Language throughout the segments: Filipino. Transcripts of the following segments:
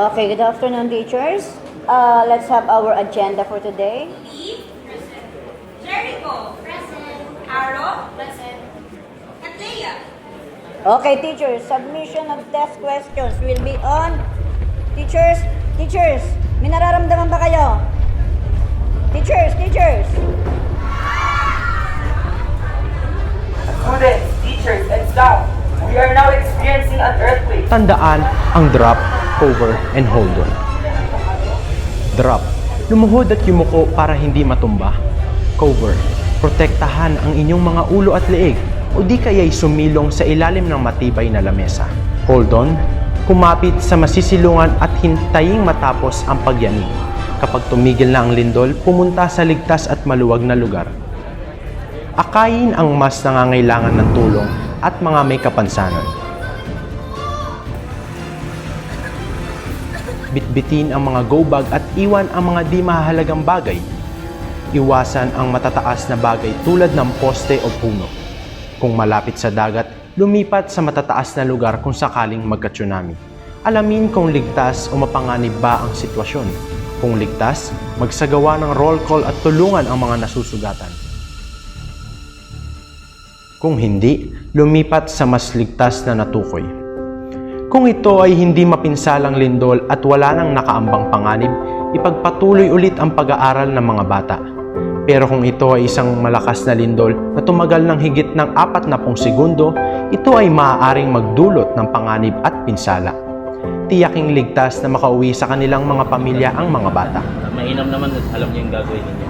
Okay, good afternoon, teachers. Let's have our agenda for today. Eve, present. Jericho, present. Aro, present. At Leia. Okay, teachers, submission of test questions will be on. Teachers, may nararamdaman ba kayo? Teachers. Students, teachers, and staff, we are now experiencing an earthquake. Tandaan ang drop, cover, and hold on. Drop. Lumuhod at yumuko para hindi matumba. Cover. Protektahan ang inyong mga ulo at leeg o di kaya'y sumilong sa ilalim ng matibay na lamesa. Hold on. Kumapit sa masisilungan at hintaying matapos ang pagyanig. Kapag tumigil na ang lindol, pumunta sa ligtas at maluwag na lugar. Akayin ang mas nangangailangan ng tulong at mga may kapansanan. Bitbitin ang mga go bag at iwan ang mga di mahalagang bagay. Iwasan ang matataas na bagay tulad ng poste o puno. Kung malapit sa dagat, lumipat sa matataas na lugar kung sakaling magka-tsunami. Alamin kung ligtas o mapanganib ba ang sitwasyon. Kung ligtas, magsagawa ng roll call at tulungan ang mga nasusugatan. Kung hindi, lumipat sa mas ligtas na natukoy. Kung ito ay hindi mapinsalang lindol at wala nang nakaambang panganib, ipagpatuloy ulit ang pag-aaral ng mga bata. Pero kung ito ay isang malakas na lindol na tumagal ng higit ng 40 segundo, ito ay maaaring magdulot ng panganib at pinsala. Tiyaking ligtas na makauwi sa kanilang mga pamilya ang mga bata. Mainam naman at alam niyo yung gagawin ninyo.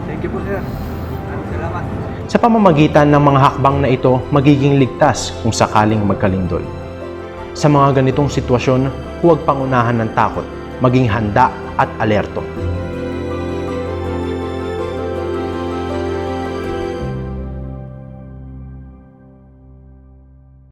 Thank you po, sir. Salamat. Sa pamamagitan ng mga hakbang na ito, magiging ligtas kung sakaling magkalindol. Sa mga ganitong sitwasyon, huwag pangunahan ng takot, maging handa at alerto.